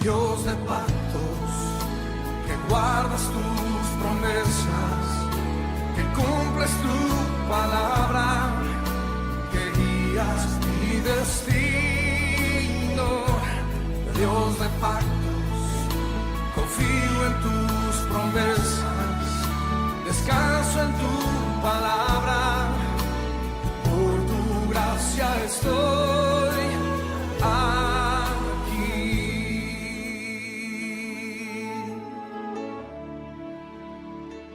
Dios de pactos, que guardas tus promesas, que cumples tu palabra, que guías mi destino. Dios de pactos, confío en tus promesas, descanso en tu palabra, por tu gracia estoy aquí.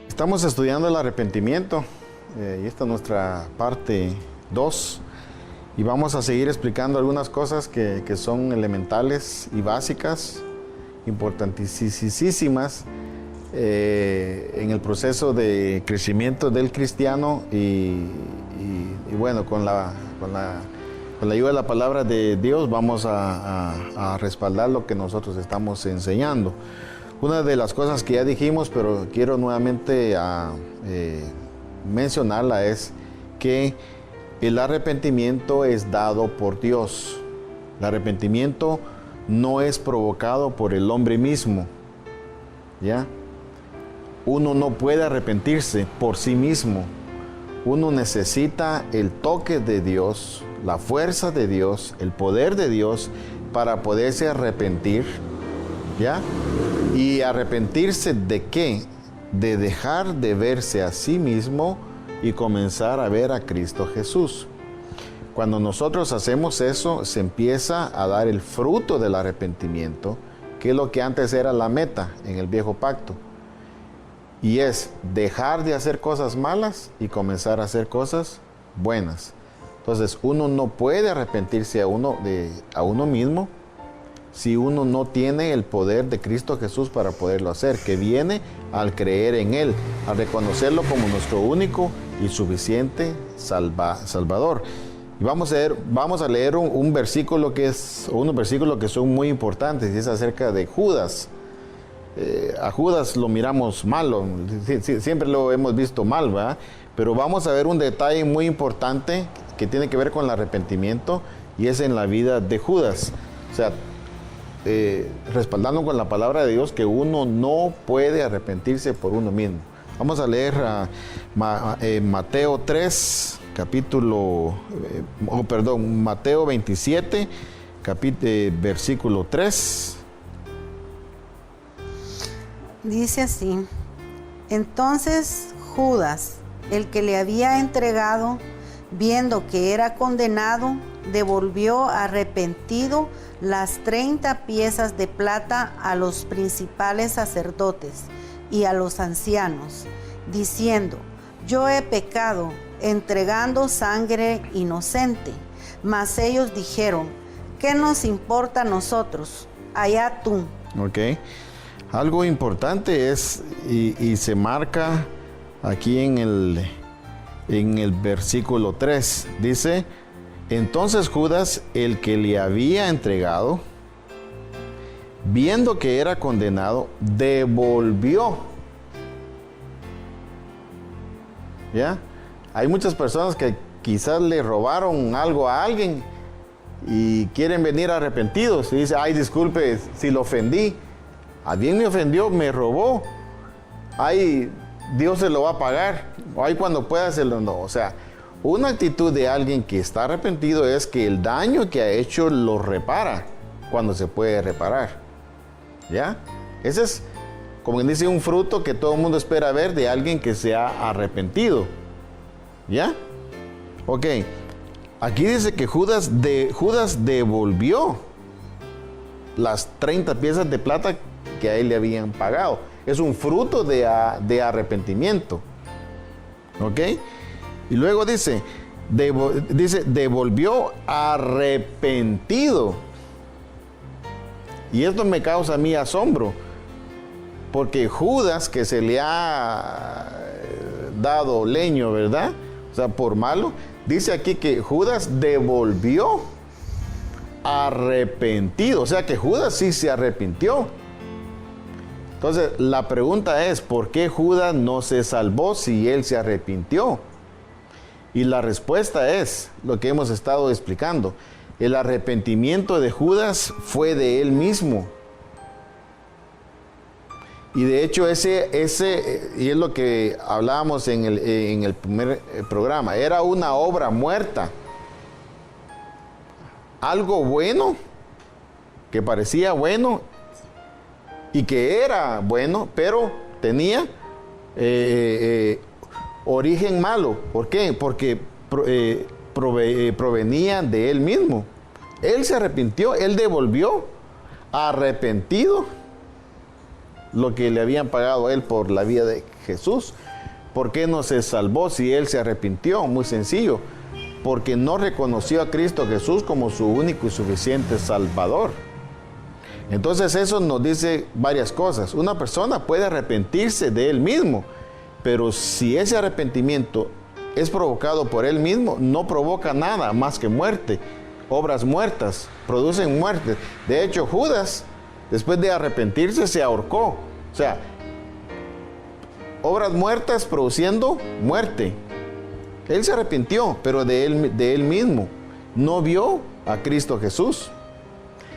Estamos estudiando el arrepentimiento y esta es nuestra parte 2 y vamos a seguir explicando algunas cosas que son elementales y básicas, importantísimas en el proceso de crecimiento del cristiano y bueno, con la ayuda de la palabra de Dios vamos a respaldar lo que nosotros estamos enseñando. Una de las cosas que ya dijimos, pero quiero nuevamente mencionarla, es que el arrepentimiento es dado por Dios. El arrepentimiento no es provocado por el hombre mismo, ¿ya? Uno no puede arrepentirse por sí mismo. Uno necesita el toque de Dios, la fuerza de Dios, el poder de Dios para poderse arrepentir, ¿ya? ¿Y arrepentirse de qué? De dejar de verse a sí mismo y comenzar a ver a Cristo Jesús. Cuando nosotros hacemos eso, se empieza a dar el fruto del arrepentimiento, que es lo que antes era la meta en el viejo pacto. Y es dejar de hacer cosas malas y comenzar a hacer cosas buenas. Entonces, uno no puede arrepentirse a uno mismo si uno no tiene el poder de Cristo Jesús para poderlo hacer, que viene al creer en Él, al reconocerlo como nuestro único y suficiente Salvador. Y vamos a leer unos versículos que son muy importantes, y es acerca de Judas. A Judas lo miramos malo, siempre lo hemos visto mal, ¿verdad? Pero vamos a ver un detalle muy importante que tiene que ver con el arrepentimiento, y es en la vida de Judas. O sea, respaldando con la palabra de Dios que uno no puede arrepentirse por uno mismo. Vamos a leer Mateo 3, Mateo 27, versículo 3. Dice así: entonces Judas, el que le había entregado, viendo que era condenado, devolvió arrepentido las 30 piezas de plata a los principales sacerdotes y a los ancianos, diciendo: yo he pecado, entregando sangre inocente. Mas ellos dijeron: ¿qué nos importa a nosotros? Allá tú. Ok. Algo importante es, y se marca aquí en el versículo 3, dice: entonces Judas, el que le había entregado, viendo que era condenado, devolvió. ¿Ya? Hay muchas personas que quizás le robaron algo a alguien y quieren venir arrepentidos y dicen: ay, disculpe si lo ofendí. Alguien me ofendió, me robó. Ay, Dios se lo va a pagar. Ay, cuando pueda hacerlo. No, o sea, una actitud de alguien que está arrepentido es que el daño que ha hecho lo repara cuando se puede reparar. ¿Ya? Ese es, como quien dice, un fruto que todo el mundo espera ver de alguien que se ha arrepentido. ¿Ya? Ok. Aquí dice que Judas devolvió las 30 piezas de plata que a él le habían pagado. Es un fruto de arrepentimiento. ¿Ok? Y luego dice, devolvió arrepentido. Y esto me causa a mí asombro, porque Judas, que se le ha dado leño, ¿verdad? O sea, por malo, dice aquí que Judas devolvió arrepentido. O sea que Judas sí se arrepintió. Entonces, la pregunta es, ¿por qué Judas no se salvó si él se arrepintió? Y la respuesta es lo que hemos estado explicando. El arrepentimiento de Judas fue de él mismo. Y de hecho y es lo que hablábamos en el primer programa, era una obra muerta. Algo bueno, que parecía bueno y que era bueno, pero tenía origen malo. ¿Por qué? Porque provenía de él mismo. Él se arrepintió, él devolvió arrepentido lo que le habían pagado a él por la vida de Jesús. ¿Por qué no se salvó si él se arrepintió? Muy sencillo, porque no reconoció a Cristo Jesús como su único y suficiente Salvador. Entonces eso nos dice varias cosas. Una persona puede arrepentirse de él mismo, pero si ese arrepentimiento es provocado por él mismo, no provoca nada más que muerte. Obras muertas producen muerte. De hecho, Judas, después de arrepentirse, se ahorcó. O sea, obras muertas produciendo muerte. Él se arrepintió, pero de él mismo. No vio a Cristo Jesús.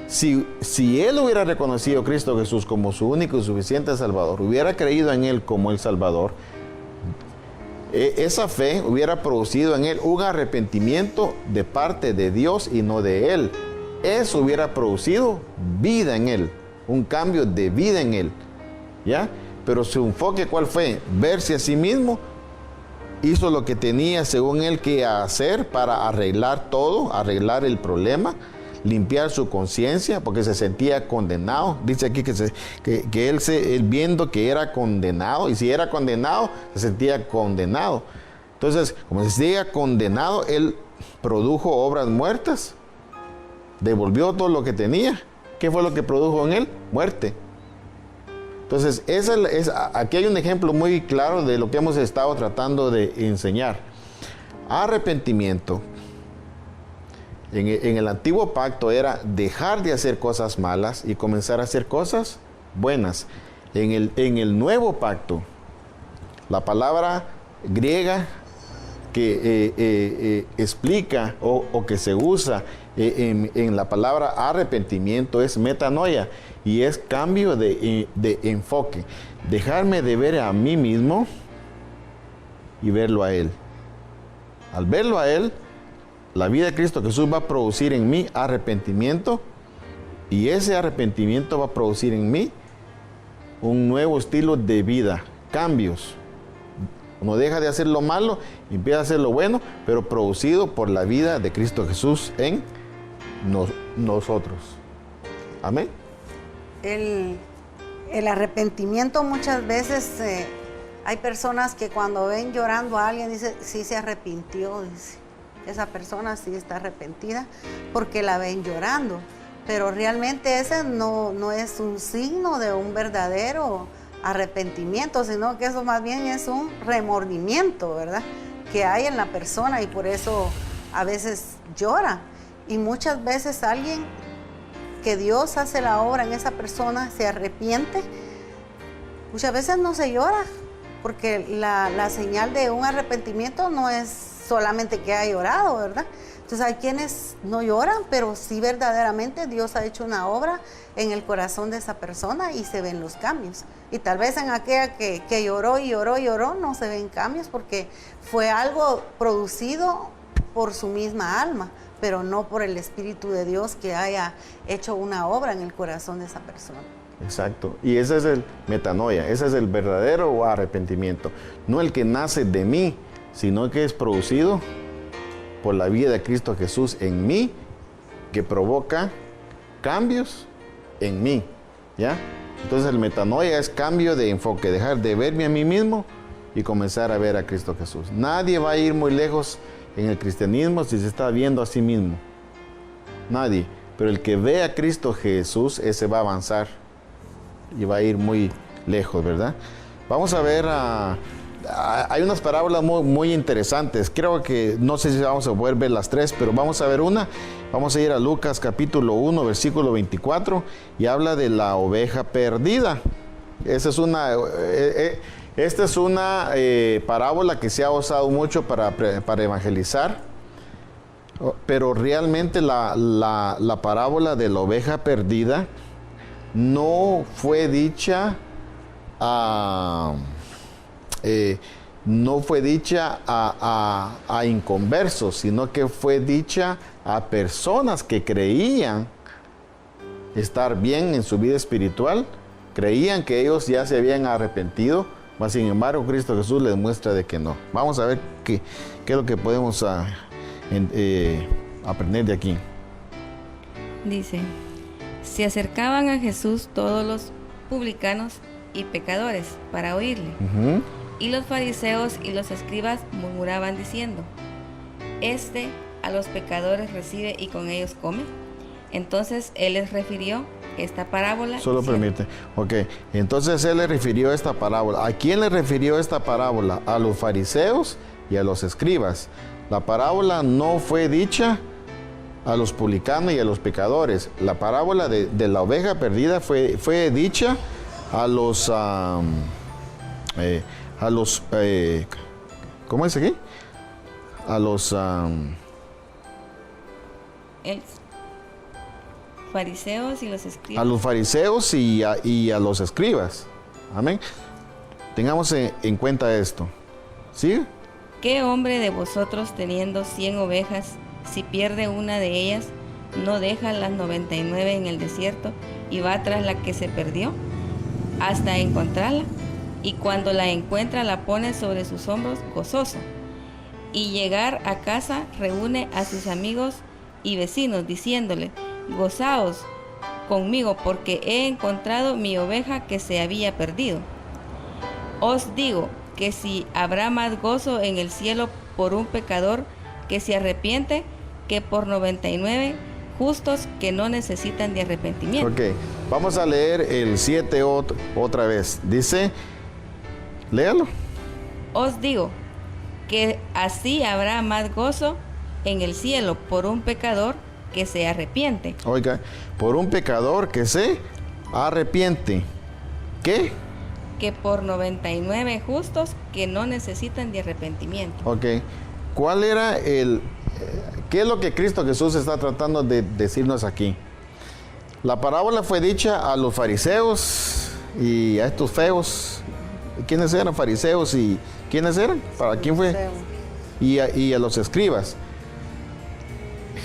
Si él hubiera reconocido a Cristo Jesús como su único y suficiente Salvador, hubiera creído en él como el Salvador, esa fe hubiera producido en él un arrepentimiento de parte de Dios y no de él. Eso hubiera producido vida en él, un cambio de vida en él, ¿ya? Pero su enfoque, ¿cuál fue? Verse a sí mismo. Hizo lo que tenía, según él, que hacer para arreglar todo, arreglar el problema, limpiar su conciencia, porque se sentía condenado. Dice aquí que él viendo que era condenado, y si era condenado, se sentía condenado. Entonces, como se sentía condenado, él produjo obras muertas, devolvió todo lo que tenía. ¿Qué fue lo que produjo en él? Muerte. Entonces, aquí hay un ejemplo muy claro de lo que hemos estado tratando de enseñar. Arrepentimiento. En el antiguo pacto era dejar de hacer cosas malas y comenzar a hacer cosas buenas. En el nuevo pacto, la palabra griega que explica o que se usa en la palabra arrepentimiento es metanoia, y es cambio de enfoque. Dejarme de ver a mí mismo y verlo a Él. Al verlo a Él, la vida de Cristo Jesús va a producir en mí arrepentimiento, y ese arrepentimiento va a producir en mí un nuevo estilo de vida, cambios. Uno deja de hacer lo malo y empieza a hacer lo bueno, pero producido por la vida de Cristo Jesús en nosotros. Amén. El arrepentimiento muchas veces, hay personas que cuando ven llorando a alguien dicen, sí se arrepintió, dice. Esa persona sí está arrepentida porque la ven llorando, pero realmente ese no es un signo de un verdadero arrepentimiento, sino que eso más bien es un remordimiento, ¿verdad?, que hay en la persona, y por eso a veces llora. Y muchas veces alguien que Dios hace la obra en esa persona se arrepiente, muchas veces no se llora, porque la señal de un arrepentimiento no es solamente que haya llorado, ¿verdad? Entonces hay quienes no lloran, pero sí verdaderamente Dios ha hecho una obra en el corazón de esa persona y se ven los cambios. Y tal vez en aquella que lloró y lloró y lloró no se ven cambios, porque fue algo producido por su misma alma, pero no por el Espíritu de Dios que haya hecho una obra en el corazón de esa persona. Exacto. Y ese es el metanoia, ese es el verdadero arrepentimiento. No el que nace de mí, sino que es producido por la vida de Cristo Jesús en mí, que provoca cambios en mí, ¿ya? Entonces el metanoia es cambio de enfoque, dejar de verme a mí mismo y comenzar a ver a Cristo Jesús. Nadie va a ir muy lejos en el cristianismo si se está viendo a sí mismo. Nadie. Pero el que ve a Cristo Jesús, ese va a avanzar y va a ir muy lejos, ¿verdad? Vamos a ver hay unas parábolas muy interesantes. Creo que, no sé si vamos a poder ver las tres, pero vamos a ver una. Vamos a ir a Lucas capítulo 1, versículo 24, y habla de la oveja perdida. Esta es una parábola que se ha usado mucho para evangelizar, pero realmente la parábola de la oveja perdida no fue dicha no fue dicha a inconversos, sino que fue dicha a personas que creían estar bien en su vida espiritual, creían que ellos ya se habían arrepentido, mas sin embargo Cristo Jesús les muestra de que no. Vamos a ver qué es lo que podemos aprender de aquí. Dice, se acercaban a Jesús todos los publicanos y pecadores para oírle. Y los fariseos y los escribas murmuraban diciendo, este a los pecadores recibe y con ellos come. Entonces él les refirió esta parábola. Solo permite. Ok, entonces él le refirió esta parábola. ¿A quién le refirió esta parábola? A los fariseos y a los escribas. La parábola no fue dicha a los publicanos y a los pecadores. La parábola de la oveja perdida fue dicha a los ¿cómo es aquí? A los fariseos y los escribas. A los fariseos y a los escribas. Amén. Tengamos en cuenta esto. ¿Sí? ¿Qué hombre de vosotros teniendo 100 ovejas, si pierde una de ellas, no deja las 99 en el desierto y va tras la que se perdió hasta encontrarla? Y cuando la encuentra la pone sobre sus hombros gozoso. Y llegar a casa reúne a sus amigos y vecinos diciéndole, gozaos conmigo porque he encontrado mi oveja que se había perdido. Os digo que si habrá más gozo en el cielo por un pecador que se arrepiente que por 99 justos que no necesitan de arrepentimiento. Ok, vamos a leer el 7 otra vez. Dice, léalo. Os digo que así habrá más gozo en el cielo por un pecador que se arrepiente. Oiga, por un pecador que se arrepiente. ¿Qué? Que por 99 justos que no necesitan de arrepentimiento. Ok. ¿Cuál era qué es lo que Cristo Jesús está tratando de decirnos aquí? La parábola fue dicha a los fariseos y a estos feos. ¿Quiénes eran fariseos y quiénes eran? ¿Para quién fue? Y a los escribas.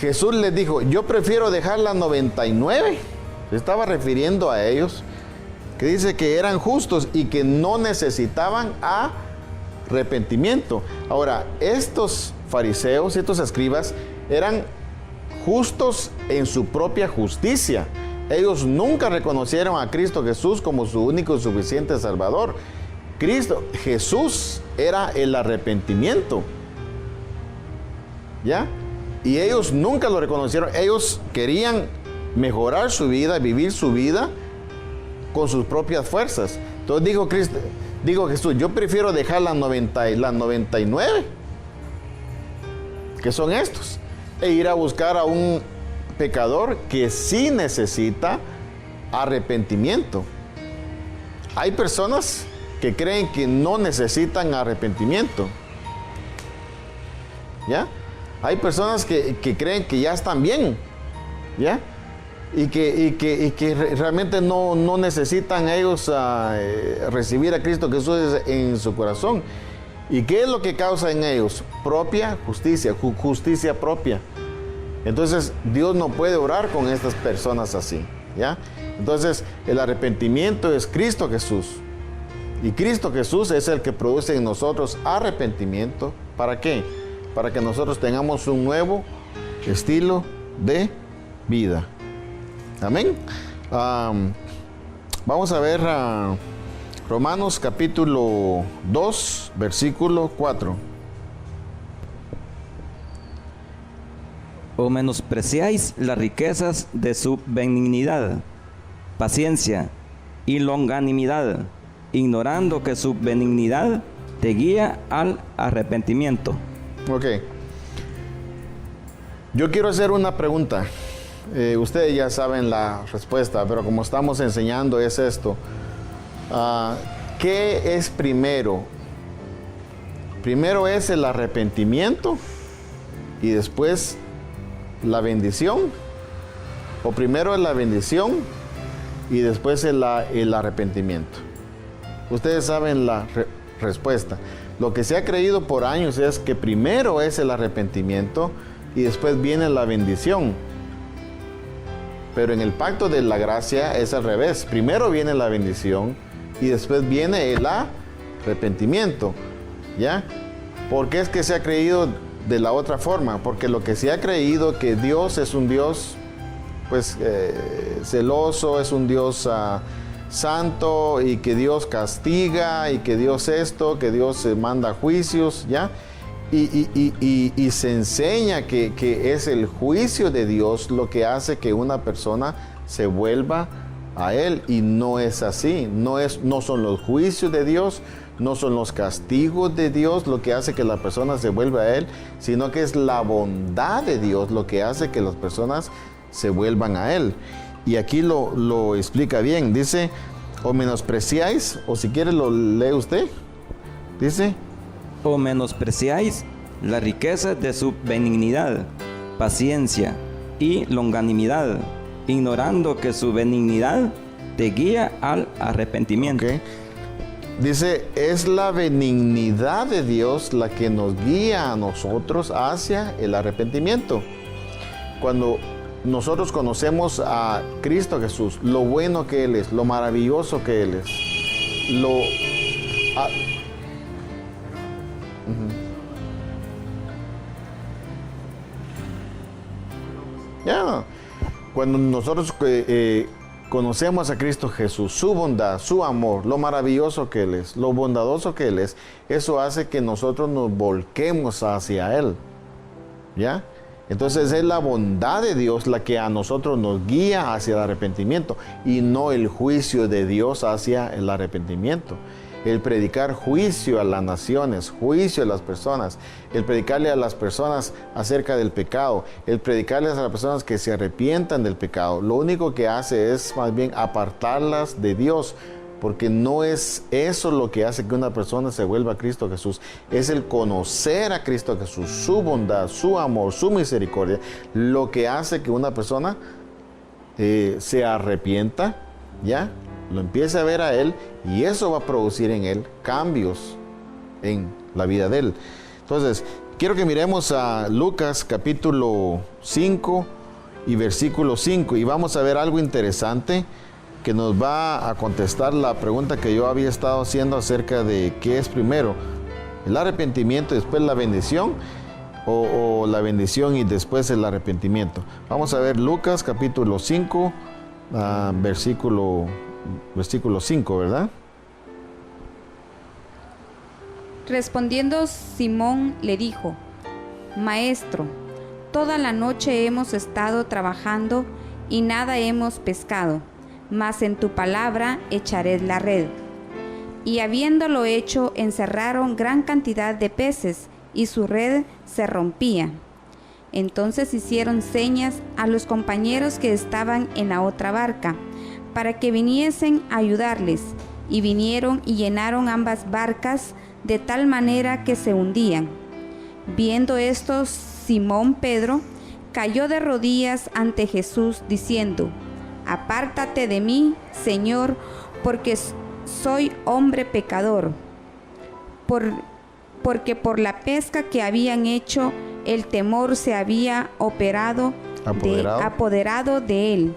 Jesús les dijo, yo prefiero dejar las 99. Se estaba refiriendo a ellos, que dice que eran justos y que no necesitaban arrepentimiento. Ahora, estos fariseos y estos escribas eran justos en su propia justicia. Ellos nunca reconocieron a Cristo Jesús como su único y suficiente Salvador. Jesús era el arrepentimiento. ¿Ya? Y ellos nunca lo reconocieron. Ellos querían mejorar su vida, vivir su vida con sus propias fuerzas. Entonces dijo Jesús, yo prefiero dejar las 99, que son estos, e ir a buscar a un pecador que sí necesita arrepentimiento. Hay personas que creen que no necesitan arrepentimiento. ¿Ya? Hay personas que creen que ya están bien. ¿Ya? Y que realmente no necesitan ellos recibir a Cristo Jesús en su corazón. ¿Y qué es lo que causa en ellos? Propia justicia, justicia propia. Entonces Dios no puede orar con estas personas así, ¿ya? Entonces el arrepentimiento es Cristo Jesús. Y Cristo Jesús es el que produce en nosotros arrepentimiento. ¿Para qué? Para que nosotros tengamos un nuevo estilo de vida. Amén. Vamos a ver Romanos capítulo 2, versículo 4. O menospreciáis las riquezas de su benignidad, paciencia y longanimidad, ignorando que su benignidad te guía al arrepentimiento. Ok. Yo quiero hacer una pregunta. Ustedes ya saben la respuesta, pero como estamos enseñando es esto. ¿Qué es primero? ¿Primero es el arrepentimiento y después la bendición? ¿O primero es la bendición y después el arrepentimiento? Ustedes saben la respuesta. Lo que se ha creído por años es que primero es el arrepentimiento y después viene la bendición. Pero en el pacto de la gracia es al revés. Primero viene la bendición y después viene el arrepentimiento. ¿Ya? ¿Por qué es que se ha creído de la otra forma? Porque lo que se ha creído que Dios es un Dios pues celoso, es un Dios santo, y que Dios castiga, y que Dios esto, que Dios manda juicios, ¿ya? Y se enseña que es el juicio de Dios lo que hace que una persona se vuelva a Él, y no es así. No son los juicios de Dios, no son los castigos de Dios lo que hace que la persona se vuelva a Él, sino que es la bondad de Dios lo que hace que las personas se vuelvan a Él. Y aquí lo explica bien. Dice, o menospreciáis, o si quiere lo lee usted. Dice, o menospreciáis la riqueza de su benignidad, paciencia y longanimidad, ignorando que su benignidad te guía al arrepentimiento. Okay. Dice, es la benignidad de Dios la que nos guía a nosotros hacia el arrepentimiento. Cuando nosotros conocemos a Cristo Jesús, lo bueno que Él es, lo maravilloso que Él es, Ya, cuando nosotros conocemos a Cristo Jesús, su bondad, su amor, lo maravilloso que Él es, lo bondadoso que Él es, eso hace que nosotros nos volquemos hacia Él, ¿ya? Entonces es la bondad de Dios la que a nosotros nos guía hacia el arrepentimiento, y no el juicio de Dios hacia el arrepentimiento. El predicar juicio a las naciones, juicio a las personas, el predicarle a las personas acerca del pecado, el predicarles a las personas que se arrepientan del pecado, lo único que hace es más bien apartarlas de Dios, porque no es eso lo que hace que una persona se vuelva a Cristo Jesús. Es el conocer a Cristo Jesús, su bondad, su amor, su misericordia, lo que hace que una persona se arrepienta, ¿ya? Lo empiece a ver a Él, y eso va a producir en Él cambios en la vida de Él. Entonces, quiero que miremos a Lucas capítulo 5 y versículo 5, y vamos a ver algo interesante que nos va a contestar la pregunta que yo había estado haciendo acerca de qué es primero, el arrepentimiento y después la bendición, o la bendición y después el arrepentimiento. Vamos a ver Lucas capítulo 5, versículo 5, ¿verdad? Respondiendo Simón le dijo: Maestro, toda la noche hemos estado trabajando y nada hemos pescado, mas en tu palabra echaré la red. Y habiéndolo hecho, encerraron gran cantidad de peces, y su red se rompía. Entonces hicieron señas a los compañeros que estaban en la otra barca, para que viniesen a ayudarles, y vinieron y llenaron ambas barcas de tal manera que se hundían. Viendo esto, Simón Pedro cayó de rodillas ante Jesús, diciendo: Apártate de mí, Señor, porque soy hombre pecador. Porque por la pesca que habían hecho, el temor se había apoderado de él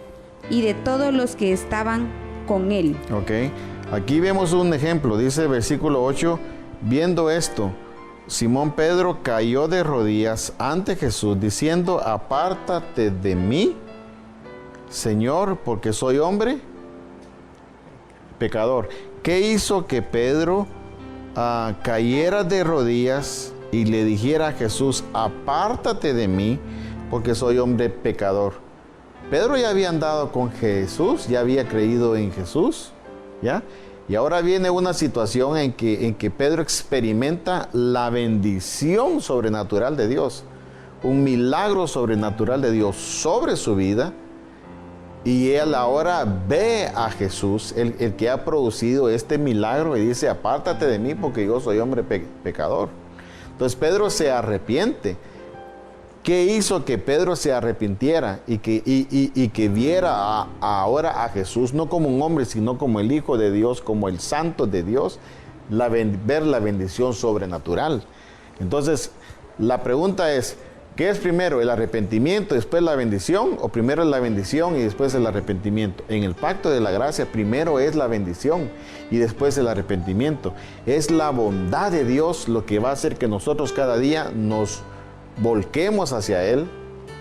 y de todos los que estaban con él. Ok, aquí vemos un ejemplo. Dice versículo 8, viendo esto, Simón Pedro cayó de rodillas ante Jesús, diciendo: Apártate de mí, Señor, porque soy hombre pecador. ¿Qué hizo que Pedro cayera de rodillas y le dijera a Jesús: apártate de mí, porque soy hombre pecador? Pedro ya había andado con Jesús, ya había creído en Jesús, ¿ya? Y ahora viene una situación en que Pedro experimenta la bendición sobrenatural de Dios, un milagro sobrenatural de Dios sobre su vida. Y él ahora ve a Jesús, el que ha producido este milagro, y dice: apártate de mí porque yo soy hombre pecador. Entonces Pedro se arrepiente. ¿Qué hizo que Pedro se arrepintiera y que viera ahora a Jesús no como un hombre, sino como el Hijo de Dios, como el Santo de Dios? Ver la bendición sobrenatural. Entonces, la pregunta es, ¿qué es primero, el arrepentimiento y después la bendición? ¿O primero es la bendición y después el arrepentimiento? En el pacto de la gracia, primero es la bendición y después el arrepentimiento. Es la bondad de Dios lo que va a hacer que nosotros cada día nos volquemos hacia Él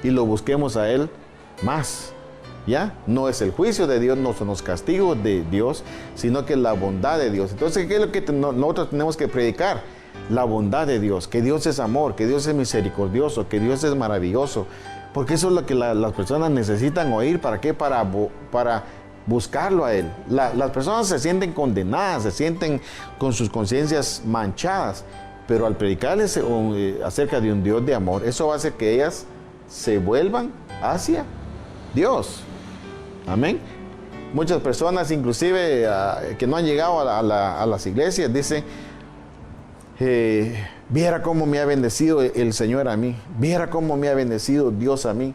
y lo busquemos a Él más. ¿Ya? No es el juicio de Dios, no son los castigos de Dios, sino que la bondad de Dios. Entonces, ¿qué es lo que nosotros tenemos que predicar? La bondad de Dios, que Dios es amor, que Dios es misericordioso, que Dios es maravilloso. Porque eso es lo que las personas necesitan oír. ¿Para qué? Para buscarlo a Él. Las personas se sienten condenadas, se sienten con sus conciencias manchadas. Pero al predicarles acerca de un Dios de amor, eso va a hacer que ellas se vuelvan hacia Dios. Amén. Muchas personas, inclusive que no han llegado a las iglesias, dicen, viera cómo me ha bendecido el Señor a mí, viera cómo me ha bendecido Dios a mí,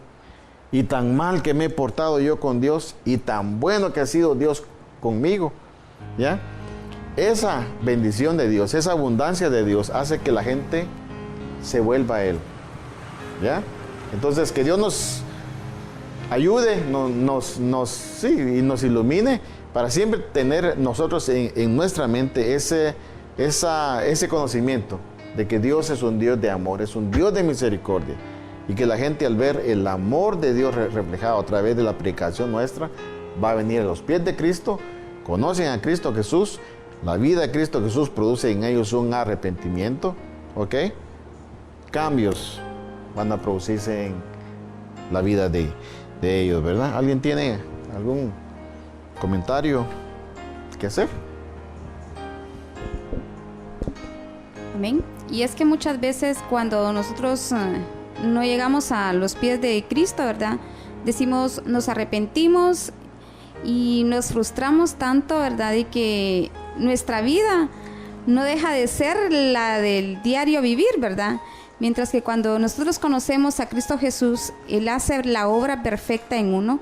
y tan mal que me he portado yo con Dios, y tan bueno que ha sido Dios conmigo. ¿Ya? Esa bendición de Dios, esa abundancia de Dios hace que la gente se vuelva a Él. ¿Ya? Entonces, que Dios nos ayude, y nos ilumine para siempre tener nosotros en nuestra mente ese conocimiento de que Dios es un Dios de amor, es un Dios de misericordia, y que la gente, al ver el amor de Dios reflejado a través de la predicación nuestra, va a venir a los pies de Cristo, conocen a Cristo Jesús, la vida de Cristo Jesús produce en ellos un arrepentimiento, ¿ok? Cambios van a producirse en la vida de ellos, ¿verdad? ¿Alguien tiene algún comentario que hacer? Amén. Y es que muchas veces cuando nosotros no llegamos a los pies de Cristo, ¿verdad? Decimos, nos arrepentimos y nos frustramos tanto, ¿verdad? Y que nuestra vida no deja de ser la del diario vivir, ¿verdad? Mientras que cuando nosotros conocemos a Cristo Jesús, Él hace la obra perfecta en uno,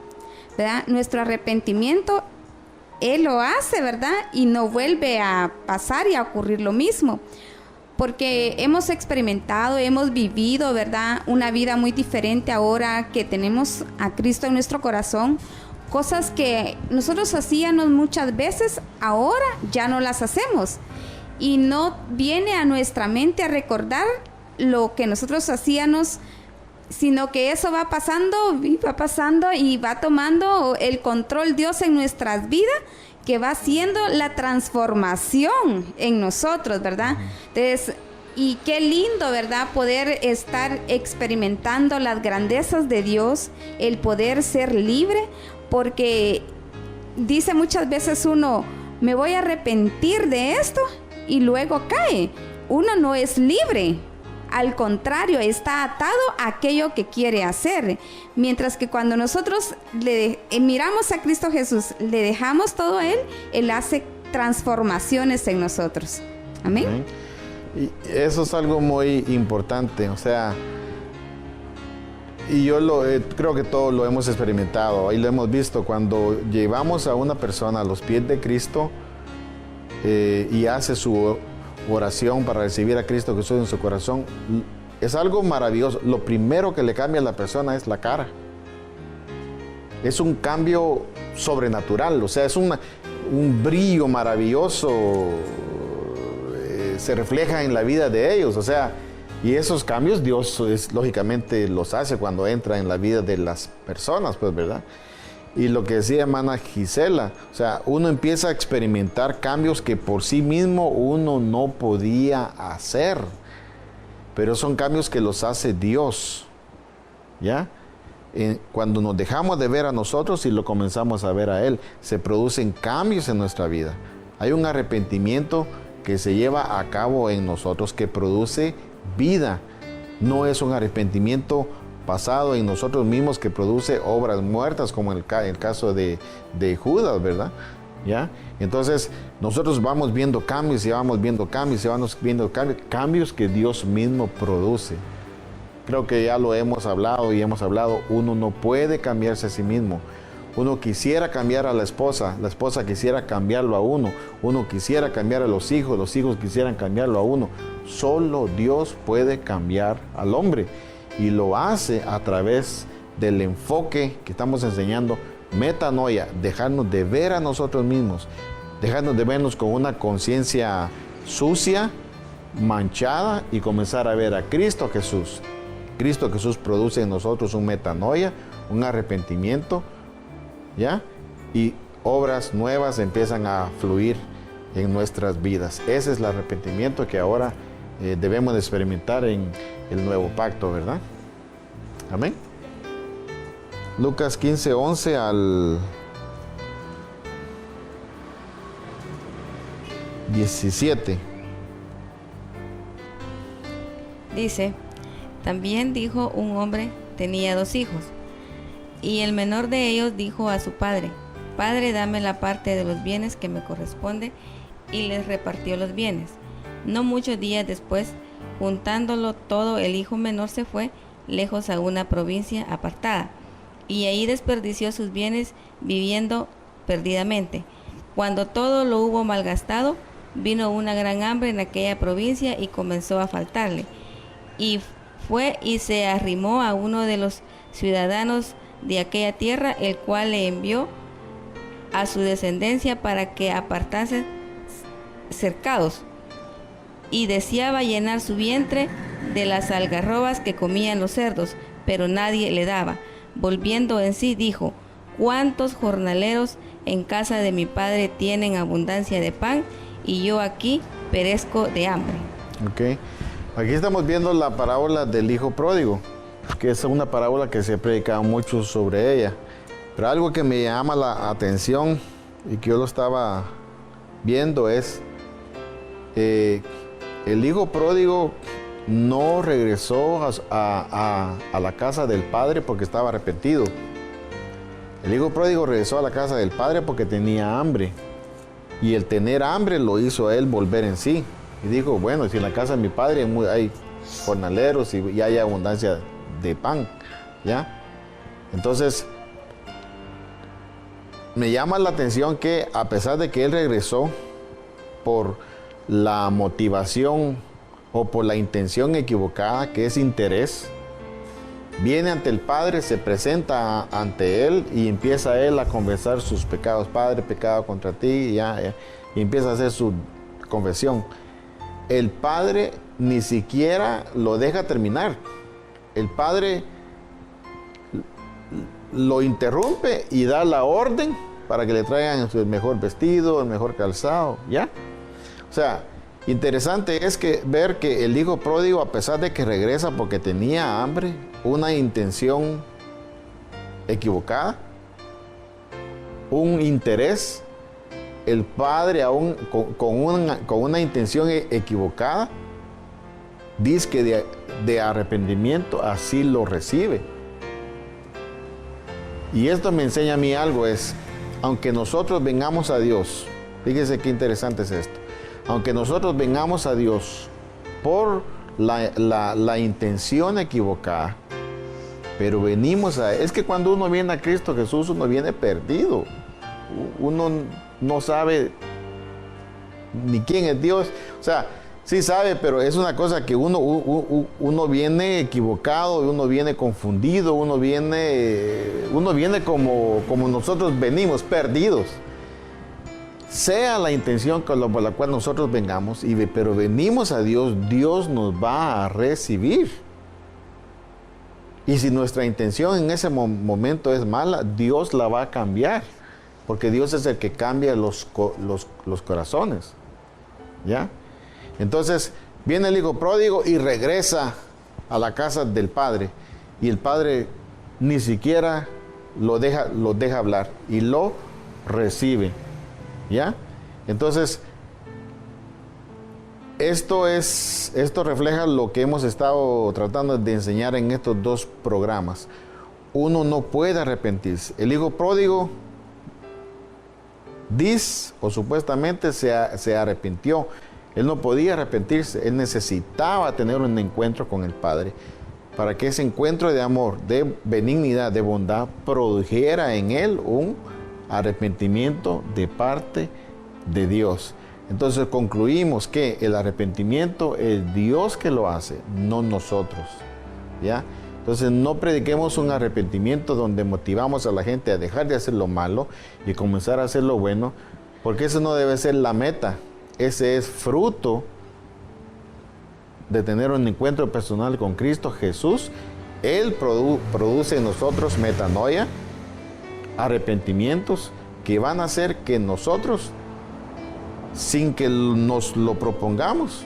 ¿verdad? Nuestro arrepentimiento, Él lo hace, ¿verdad? Y no vuelve a pasar y a ocurrir lo mismo. Porque hemos experimentado, hemos vivido, ¿verdad? Una vida muy diferente ahora que tenemos a Cristo en nuestro corazón. Cosas que nosotros hacíamos muchas veces, ahora ya no las hacemos. Y no viene a nuestra mente a recordar lo que nosotros hacíamos, sino que eso va pasando y va tomando el control Dios en nuestras vidas, que va haciendo la transformación en nosotros, ¿verdad? Entonces, y qué lindo, ¿verdad? Poder estar experimentando las grandezas de Dios, el poder ser libre, porque dice muchas veces uno, me voy a arrepentir de esto, y luego cae. Uno no es libre. Al contrario, está atado a aquello que quiere hacer. Mientras que cuando nosotros miramos a Cristo Jesús, le dejamos todo a Él, Él hace transformaciones en nosotros. Amén. Amén. Y eso es algo muy importante, o sea, y yo creo que todos lo hemos experimentado y lo hemos visto cuando llevamos a una persona a los pies de Cristo y hace su oración para recibir a Cristo Jesús en su corazón. Es algo maravilloso. Lo primero que le cambia a la persona es la cara. Es un cambio sobrenatural, o sea, es un brillo maravilloso, se refleja en la vida de ellos, o sea, y esos cambios Dios lógicamente los hace cuando entra en la vida de las personas, pues, ¿verdad? Y lo que decía hermana Gisela, o sea, uno empieza a experimentar cambios que por sí mismo uno no podía hacer, pero son cambios que los hace Dios, ¿ya? Cuando nos dejamos de ver a nosotros y lo comenzamos a ver a Él, se producen cambios en nuestra vida. Hay un arrepentimiento que se lleva a cabo en nosotros que produce vida. No es un arrepentimiento pasado en nosotros mismos que produce obras muertas, como en el caso de Judas, ¿verdad? ¿Ya? Entonces nosotros vamos viendo cambios y vamos viendo cambios y vamos viendo cambios que Dios mismo produce. creo que ya lo hemos hablado y hemos hablado, uno no puede cambiarse a sí mismo. Uno quisiera cambiar a la esposa quisiera cambiarlo a uno quisiera cambiar a los hijos quisieran cambiarlo a uno. Solo Dios puede cambiar al hombre y lo hace a través del enfoque que estamos enseñando, metanoia, dejarnos de ver a nosotros mismos, dejarnos de vernos con una conciencia sucia, manchada y comenzar a ver a Cristo Jesús. Cristo Jesús produce en nosotros un metanoia, un arrepentimiento, ¿ya? Y obras nuevas empiezan a fluir en nuestras vidas. Ese es el arrepentimiento que ahora debemos de experimentar en el nuevo pacto, ¿verdad? Amén. Lucas 15, 11 al 17. Dice, también dijo un hombre, tenía 2 hijos, y el menor de ellos dijo a su padre, Padre, dame la parte de los bienes que me corresponde, y les repartió los bienes. No muchos días después, juntándolo todo, el hijo menor se fue lejos a una provincia apartada, y ahí desperdició sus bienes viviendo perdidamente. Cuando todo lo hubo malgastado, vino una gran hambre en aquella provincia y comenzó a faltarle. Y fue y se arrimó a uno de los ciudadanos de aquella tierra, el cual le envió a su descendencia para que apartase cercados, y deseaba llenar su vientre de las algarrobas que comían los cerdos, pero nadie le daba. Volviendo en sí, dijo, ¿cuántos jornaleros en casa de mi padre tienen abundancia de pan, y yo aquí perezco de hambre? Ok. Aquí estamos viendo la parábola del hijo pródigo, que es una parábola que se ha predicado mucho sobre ella. Pero algo que me llama la atención y que yo lo estaba viendo es el hijo pródigo no regresó a la casa del padre porque estaba arrepentido. El hijo pródigo regresó a la casa del padre porque tenía hambre. Y el tener hambre lo hizo a él volver en sí. Y dijo, bueno, si en la casa de mi padre hay jornaleros y hay abundancia de pan, ¿ya? Entonces, me llama la atención que a pesar de que él regresó por la motivación o por la intención equivocada, que es interés, viene ante el Padre, se presenta ante él y empieza él a confesar sus pecados. Padre, pecado contra ti, y empieza a hacer su confesión. El Padre ni siquiera lo deja terminar. El Padre lo interrumpe y da la orden para que le traigan el mejor vestido, el mejor calzado, ¿ya? O sea, interesante es ver que el hijo pródigo, a pesar de que regresa porque tenía hambre, una intención equivocada, un interés, el padre aún con una intención equivocada, dice que de arrepentimiento así lo recibe. Y esto me enseña a mí algo, es, aunque nosotros vengamos a Dios, fíjense qué interesante es esto, aunque nosotros vengamos a Dios por la intención equivocada, pero venimos es que cuando uno viene a Cristo Jesús, uno viene perdido, uno no sabe ni quién es Dios, o sea, sí sabe, pero es una cosa que uno viene equivocado, uno viene confundido, uno viene como nosotros venimos, perdidos. Sea la intención por la cual nosotros vengamos, pero venimos a Dios, Dios nos va a recibir. Y si nuestra intención en ese momento es mala, Dios la va a cambiar, porque Dios es el que cambia los corazones, ¿ya? Entonces, viene el hijo pródigo y regresa a la casa del padre, y el padre ni siquiera lo deja hablar y lo recibe, ¿ya? Entonces, esto refleja lo que hemos estado tratando de enseñar en estos 2 programas. Uno no puede arrepentirse. El hijo pródigo dice, o supuestamente se arrepintió. Él no podía arrepentirse, él necesitaba tener un encuentro con el Padre. para que ese encuentro de amor, de benignidad, de bondad, produjera en él un arrepentimiento de parte de Dios. Entonces concluimos que el arrepentimiento es Dios que lo hace, no nosotros, ¿ya? Entonces no prediquemos un arrepentimiento donde motivamos a la gente a dejar de hacer lo malo y comenzar a hacer lo bueno, porque eso no debe ser la meta. Ese es fruto de tener un encuentro personal con Cristo Jesús. Él produce en nosotros metanoia, arrepentimientos que van a hacer que nosotros, sin que nos lo propongamos,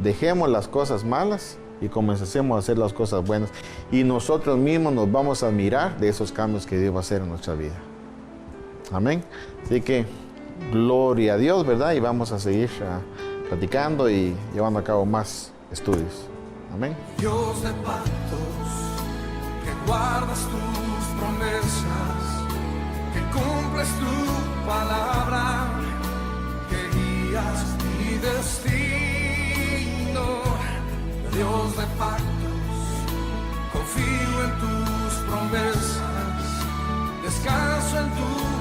dejemos las cosas malas y comencemos a hacer las cosas buenas. Y nosotros mismos nos vamos a admirar de esos cambios que Dios va a hacer en nuestra vida. Amén. Así que gloria a Dios, ¿verdad? Y vamos a seguir platicando y llevando a cabo más estudios. Amén. Dios de pactos, que guardas tus promesas, que cumples tu palabra, que guías mi destino. Dios de pactos, confío en tus promesas, descanso en tu